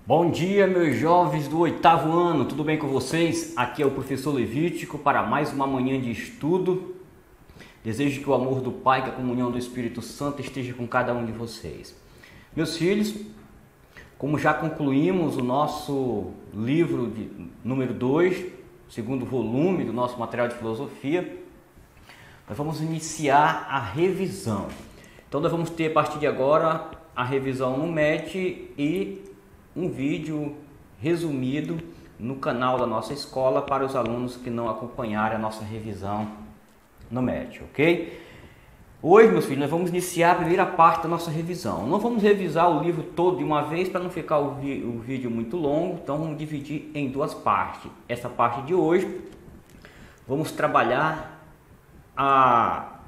Bom dia, meus jovens do oitavo ano, tudo bem com vocês? Aqui é o professor Levítico para mais uma manhã de estudo. Desejo que o amor do Pai, que a comunhão do Espírito Santo esteja com cada um de vocês. Meus filhos, como já concluímos o nosso livro número 2, segundo volume do nosso material de filosofia, nós vamos iniciar a revisão. Então nós vamos ter a partir de agora a revisão no MET e um vídeo resumido no canal da nossa escola para os alunos que não acompanharem a nossa revisão no MET, ok? Hoje, meus filhos, nós vamos iniciar a primeira parte da nossa revisão. Não vamos revisar o livro todo de uma vez para não ficar o vídeo muito longo, então vamos dividir em duas partes. Essa parte de hoje, vamos trabalhar a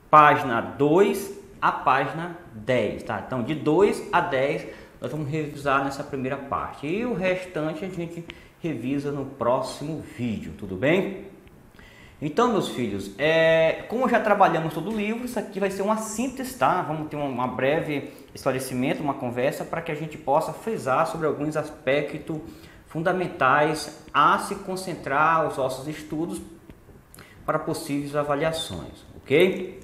página 2 à página 10, tá? Então, de 2 a 10, nós vamos revisar nessa primeira parte. E o restante a gente revisa no próximo vídeo, tudo bem? Então, meus filhos, como já trabalhamos todo o livro, isso aqui vai ser uma síntese, tá? Vamos ter uma breve esclarecimento, uma conversa, para que a gente possa frisar sobre alguns aspectos fundamentais a se concentrar os nossos estudos para possíveis avaliações, ok?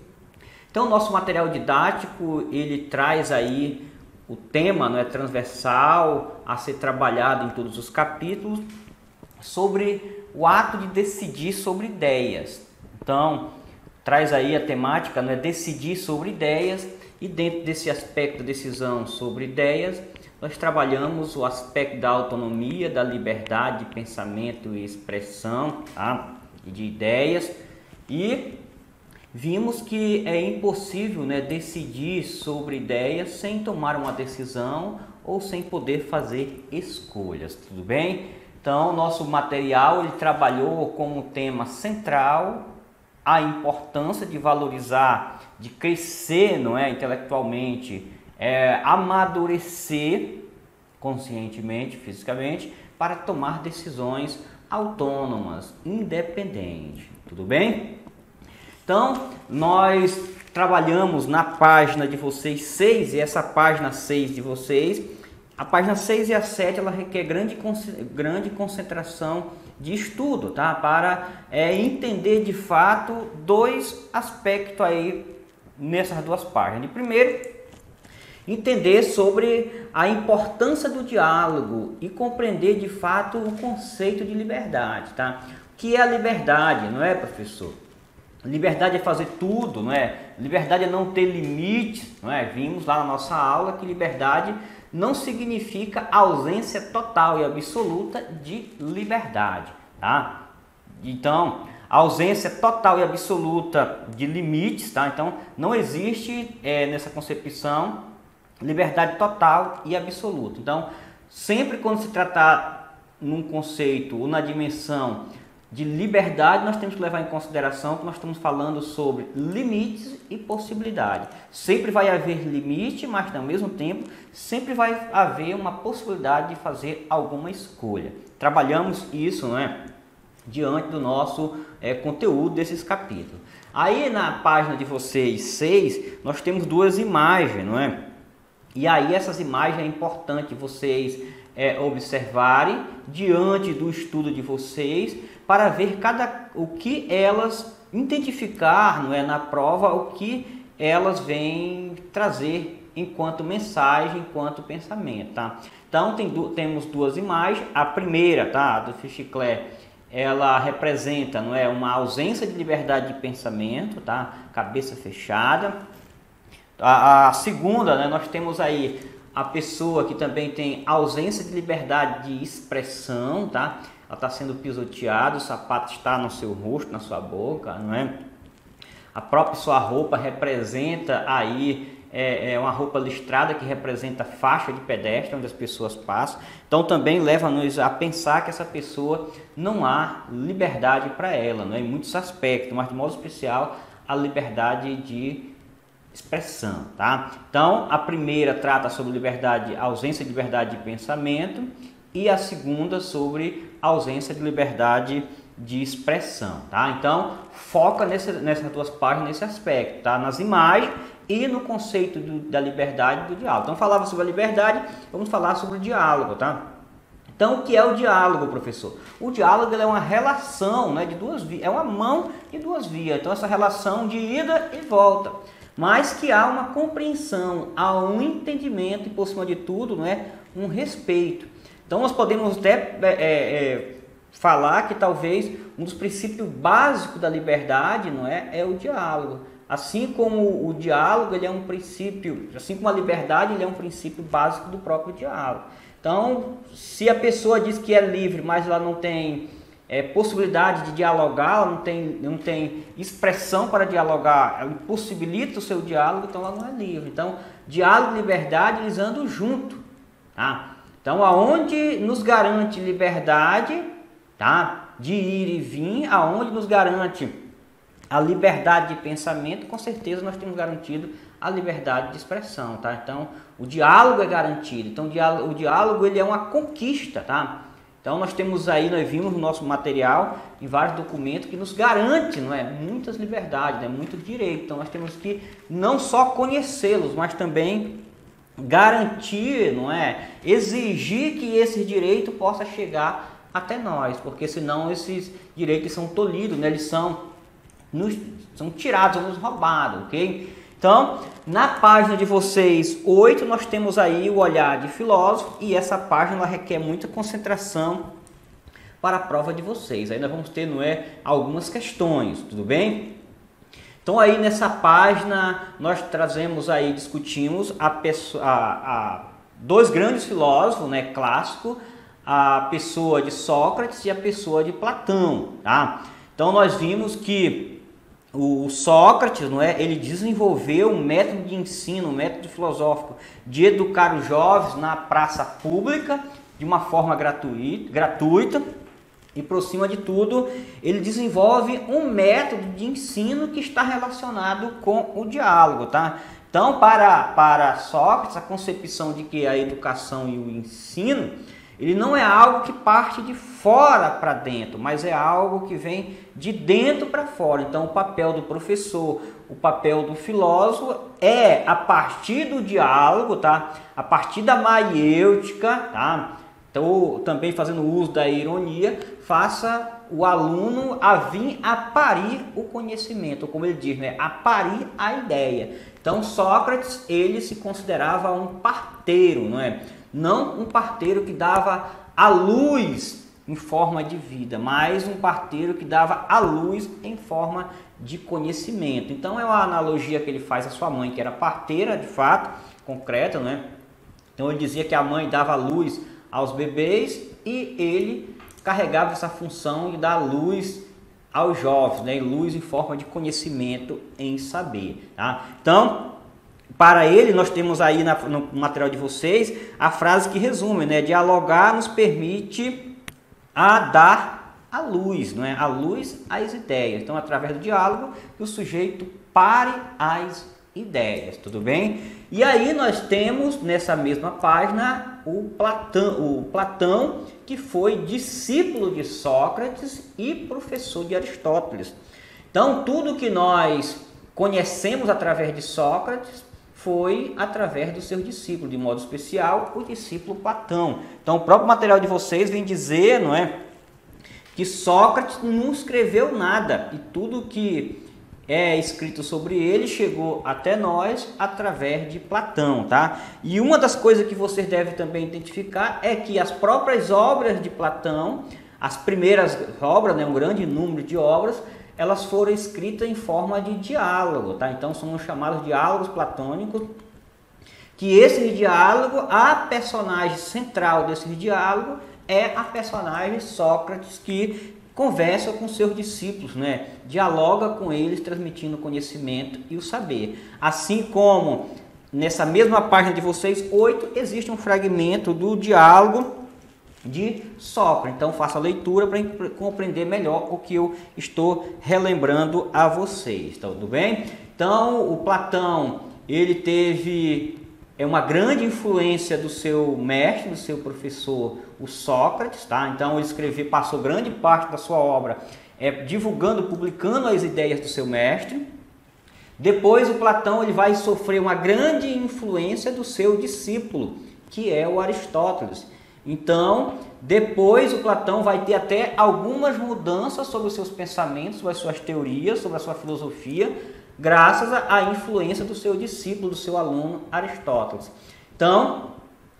Então, o nosso material didático, ele traz aí o tema, não é, transversal a ser trabalhado em todos os capítulos sobre o ato de decidir sobre ideias. Então, traz aí a temática, não é, decidir sobre ideias, e dentro desse aspecto da decisão sobre ideias, nós trabalhamos o aspecto da autonomia, da liberdade de pensamento e expressão, tá? De ideias, e vimos que é impossível, né, decidir sobre ideias sem tomar uma decisão ou sem poder fazer escolhas, tudo bem? Então, nosso material ele trabalhou como tema central a importância de valorizar, de crescer, não é, intelectualmente, amadurecer conscientemente, fisicamente, para tomar decisões autônomas, independentes, tudo bem? Então, nós trabalhamos na página de vocês 6, e essa página 6 de vocês, a página 6 e a 7, ela requer grande concentração de estudo, tá? Para entender de fato dois aspectos aí nessas duas páginas. De primeiro, entender sobre a importância do diálogo e compreender de fato o conceito de liberdade, tá? O que é a liberdade, não é, professor? Liberdade é fazer tudo, não é? Liberdade é não ter limites, não é? Vimos lá na nossa aula que liberdade não significa ausência total e absoluta de liberdade, tá? Então, ausência total e absoluta de limites, tá? Então, não existe nessa concepção liberdade total e absoluta. Então, sempre quando se tratar num conceito ou na dimensão de liberdade, nós temos que levar em consideração que nós estamos falando sobre limites e possibilidade. Sempre vai haver limite, mas ao mesmo tempo sempre vai haver uma possibilidade de fazer alguma escolha. Trabalhamos isso, não é, diante do nosso conteúdo desses capítulos. Aí na página de vocês 6, nós temos duas imagens, não é? E aí essas imagens é importante vocês observarem diante do estudo de vocês, para ver o que elas identificar, não é, na prova, o que elas vêm trazer enquanto mensagem, enquanto pensamento, tá? Então temos duas imagens. A primeira, tá, do Fichiclet, ela representa, não é, uma ausência de liberdade de pensamento, tá? Cabeça fechada. A segunda, né, nós temos aí a pessoa que também tem ausência de liberdade de expressão, tá? Ela está sendo pisoteada, o sapato está no seu rosto, na sua boca, não é? A própria sua roupa representa aí uma roupa listrada que representa faixa de pedestre onde as pessoas passam. Então também leva-nos a pensar que essa pessoa não há liberdade para ela, não é? Em muitos aspectos, mas de modo especial a liberdade de expressão, tá? Então a primeira trata sobre liberdade, ausência de liberdade de pensamento, e a segunda sobre ausência de liberdade de expressão, tá? Então, foca nessas duas páginas, nesse aspecto, tá? Nas imagens e no conceito da liberdade do diálogo. Então, falava sobre a liberdade, vamos falar sobre o diálogo, tá? Então, o que é o diálogo, professor? O diálogo é uma relação, né, de duas vias, é uma mão de duas vias. Então, essa relação de ida e volta, mas que há uma compreensão, há um entendimento e, por cima de tudo, né, um respeito. Então, nós podemos até falar que talvez um dos princípios básicos da liberdade, não é o diálogo. Assim como o diálogo ele é um princípio, assim como a liberdade ele é um princípio básico do próprio diálogo. Então, se a pessoa diz que é livre, mas ela não tem possibilidade de dialogar, ela não tem expressão para dialogar, ela impossibilita o seu diálogo, então ela não é livre. Então, diálogo e liberdade eles andam juntos, tá? Então, aonde nos garante liberdade, tá, de ir e vir, aonde nos garante a liberdade de pensamento, com certeza nós temos garantido a liberdade de expressão, tá? Então, o diálogo é garantido. Então, o diálogo ele é uma conquista, tá? Então, nós temos aí, nós vimos no nosso material, em vários documentos, que nos garante, não é, muitas liberdades, né, muito direito. Então, nós temos que não só conhecê-los, mas também garantir, não é, exigir que esse direito possa chegar até nós, porque senão esses direitos são tolhidos, né, eles são tirados, são nos roubados, ok? Então, na página de vocês 8, nós temos aí o olhar de filósofo e essa página ela requer muita concentração para a prova de vocês. Aí nós vamos ter, não é, algumas questões, tudo bem? Então, aí nessa página nós trazemos aí, discutimos dois grandes filósofos, né, clássicos, a pessoa de Sócrates e a pessoa de Platão, tá? Então, nós vimos que o Sócrates, não é, ele desenvolveu um método de ensino, um método filosófico de educar os jovens na praça pública de uma forma gratuita e, por cima de tudo, ele desenvolve um método de ensino que está relacionado com o diálogo, tá? Então, para Sócrates, a concepção de que a educação e o ensino ele não é algo que parte de fora para dentro, mas é algo que vem de dentro para fora. Então, o papel do professor, o papel do filósofo é, a partir do diálogo, tá? A partir da maiêutica, tá? Então, também fazendo uso da ironia, faça o aluno a vir a parir o conhecimento, como ele diz, né? A parir a ideia. Então, Sócrates, ele se considerava um parteiro, não é? Não um parteiro que dava a luz em forma de vida, mas um parteiro que dava a luz em forma de conhecimento. Então é uma analogia que ele faz à sua mãe, que era parteira de fato, concreta, né? Então ele dizia que a mãe dava luz aos bebês e ele carregava essa função de dar luz aos jovens, né? Luz em forma de conhecimento, em saber, tá? Então, para ele, nós temos aí no material de vocês a frase que resume, né? Dialogar nos permite a dar a luz, não é? A luz às ideias. Então, através do diálogo, o sujeito pare as ideias, tudo bem? E aí nós temos nessa mesma página o Platão, que foi discípulo de Sócrates e professor de Aristóteles. Então, tudo que nós conhecemos através de Sócrates foi através dos seus discípulos, de modo especial o discípulo Platão. Então, o próprio material de vocês vem dizer, não é, que Sócrates não escreveu nada e tudo que é escrito sobre ele chegou até nós através de Platão, tá? E uma das coisas que vocês devem também identificar é que as próprias obras de Platão, as primeiras obras, né, um grande número de obras, elas foram escritas em forma de diálogo, tá? Então são chamados diálogos platônicos, que esse diálogo, a personagem central desse diálogo é a personagem Sócrates, que conversa com seus discípulos, né? Dialoga com eles, transmitindo o conhecimento e o saber. Assim como nessa mesma página de vocês, 8, existe um fragmento do diálogo de Sócrates. Então faça a leitura para compreender melhor o que eu estou relembrando a vocês, tá tudo bem? Então o Platão, ele teve uma grande influência do seu mestre, do seu professor, o Sócrates, tá? Então ele passou grande parte da sua obra divulgando, publicando as ideias do seu mestre. Depois o Platão ele vai sofrer uma grande influência do seu discípulo, que é o Aristóteles. Então, depois o Platão vai ter até algumas mudanças sobre os seus pensamentos, sobre as suas teorias, sobre a sua filosofia, graças à influência do seu discípulo, do seu aluno Aristóteles. Então,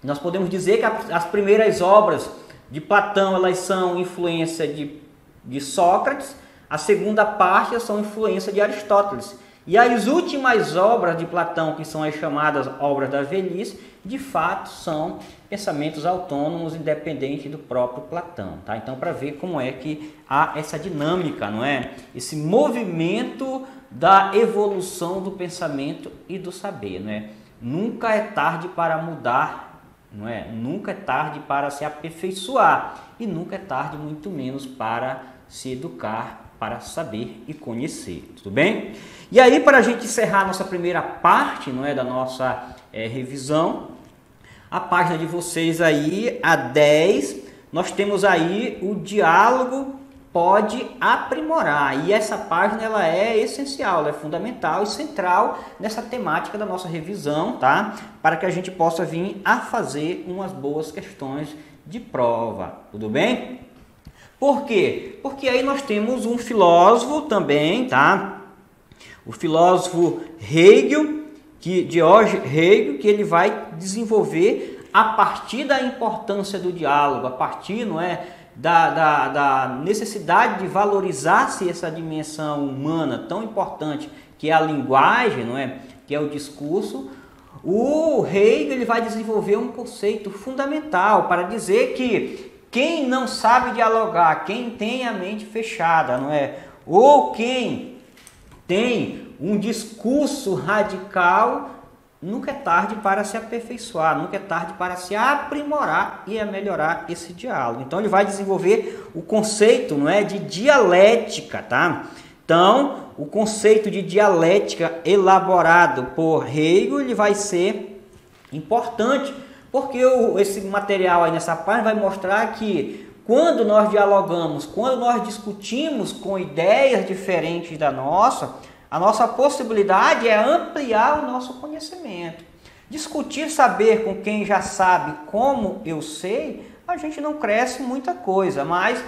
nós podemos dizer que as primeiras obras de Platão elas são influência de Sócrates, a segunda parte são influência de Aristóteles. E as últimas obras de Platão, que são as chamadas obras da velhice, de fato são pensamentos autônomos, independentes do próprio Platão. Tá? Então, para ver como é que há essa dinâmica, não é? Esse movimento da evolução do pensamento e do saber. Não é? Nunca é tarde para mudar, não é? Nunca é tarde para se aperfeiçoar e nunca é tarde, muito menos, para se educar, para saber e conhecer, tudo bem? E aí, para a gente encerrar a nossa primeira parte, não é, da nossa revisão, a página de vocês aí, a 10, nós temos aí o diálogo pode aprimorar. E essa página ela é essencial, ela é fundamental e central nessa temática da nossa revisão, tá? Para que a gente possa vir a fazer umas boas questões de prova, tudo bem? Por quê? Porque aí nós temos um filósofo também, tá? O filósofo Hegel, George Hegel, que ele vai desenvolver a partir da importância do diálogo, a partir, não é, da necessidade de valorizar-se essa dimensão humana tão importante que é a linguagem, não é, que é o discurso. O Hegel ele vai desenvolver um conceito fundamental para dizer que quem não sabe dialogar, quem tem a mente fechada, não é? Ou quem tem um discurso radical, nunca é tarde para se aperfeiçoar, nunca é tarde para se aprimorar e a melhorar esse diálogo. Então ele vai desenvolver o conceito, não é, de dialética, tá? Então, o conceito de dialética elaborado por Hegel, ele vai ser importante. Porque esse material aí nessa página vai mostrar que quando nós dialogamos, quando nós discutimos com ideias diferentes da nossa, a nossa possibilidade é ampliar o nosso conhecimento. Discutir saber com quem já sabe como eu sei, a gente não cresce muita coisa, mas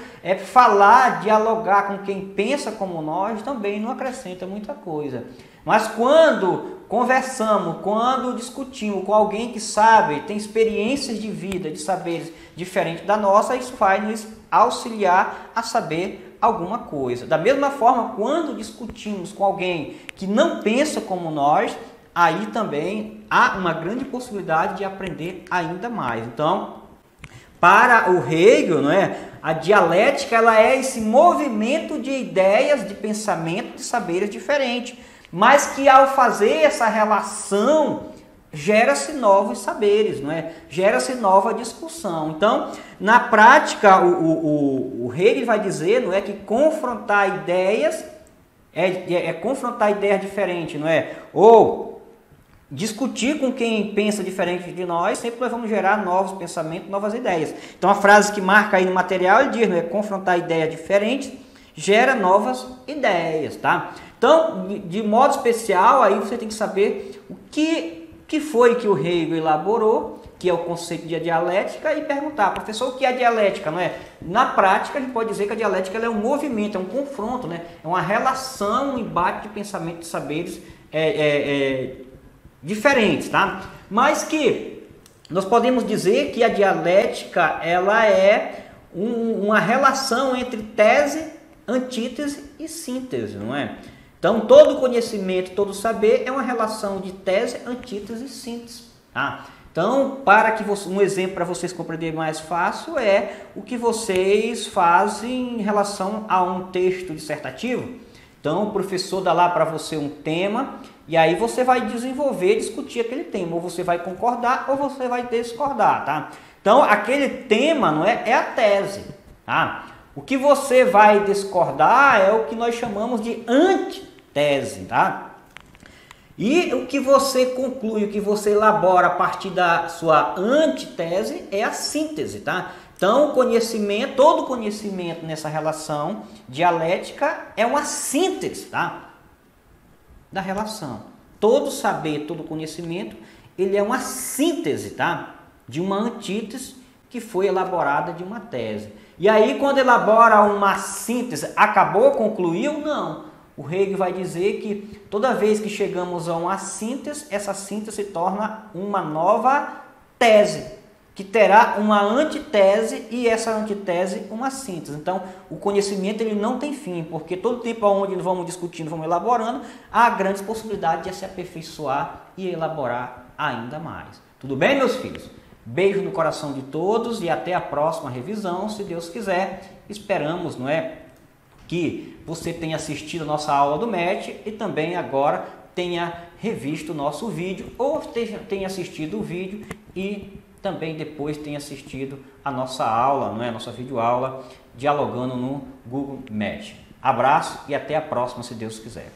falar, dialogar com quem pensa como nós também não acrescenta muita coisa. Mas quando conversamos, quando discutimos com alguém que sabe, tem experiências de vida, de saberes diferentes da nossa, isso vai nos auxiliar a saber alguma coisa. Da mesma forma, quando discutimos com alguém que não pensa como nós, aí também há uma grande possibilidade de aprender ainda mais. Então, para o Hegel, não é, a dialética ela é esse movimento de ideias, de pensamento, de saberes diferentes, mas que ao fazer essa relação gera-se novos saberes, não é? Gera-se nova discussão. Então, na prática, o Hegel vai dizer, não é, que confrontar ideias é confrontar ideias diferentes, não é? Ou discutir com quem pensa diferente de nós, sempre nós vamos gerar novos pensamentos, novas ideias. Então, a frase que marca aí no material, ele diz, não é, confrontar ideias diferentes gera novas ideias, tá? Então, de modo especial, aí você tem que saber o que foi que o Hegel elaborou, que é o conceito de dialética, e perguntar, professor, o que é dialética? Não é? Na prática, a gente pode dizer que a dialética ela é um movimento, é um confronto, né? É uma relação, um embate de pensamento, de saberes diferentes, tá? Mas que nós podemos dizer que a dialética ela é uma relação entre tese, antítese e síntese, não é? Então, todo conhecimento, todo saber é uma relação de tese, antítese e síntese. Tá? Então, um exemplo para vocês compreenderem mais fácil é o que vocês fazem em relação a um texto dissertativo. Então, o professor dá lá para você um tema e aí você vai desenvolver, discutir aquele tema. Ou você vai concordar ou você vai discordar. Tá? Então, aquele tema não é a tese. Tá? O que você vai discordar é o que nós chamamos de antitese, tá? E o que você conclui, o que você elabora a partir da sua antitese é a síntese, tá? Então, todo conhecimento nessa relação dialética é uma síntese, tá? da relação. Todo saber, todo conhecimento, ele é uma síntese, tá? De uma antítese que foi elaborada de uma tese. E aí, quando elabora uma síntese, acabou, concluiu? Não. O Hegel vai dizer que toda vez que chegamos a uma síntese, essa síntese se torna uma nova tese, que terá uma antitese e essa antitese uma síntese. Então, o conhecimento ele não tem fim, porque todo tempo onde vamos discutindo, vamos elaborando, há grandes possibilidades de se aperfeiçoar e elaborar ainda mais. Tudo bem, meus filhos? Beijo no coração de todos e até a próxima revisão, se Deus quiser. Esperamos, não é, que você tenha assistido a nossa aula do MET e também agora tenha revisto o nosso vídeo ou tenha assistido o vídeo e também depois tenha assistido a nossa aula, não é, a nossa videoaula dialogando no Google Meet. Abraço e até a próxima, se Deus quiser.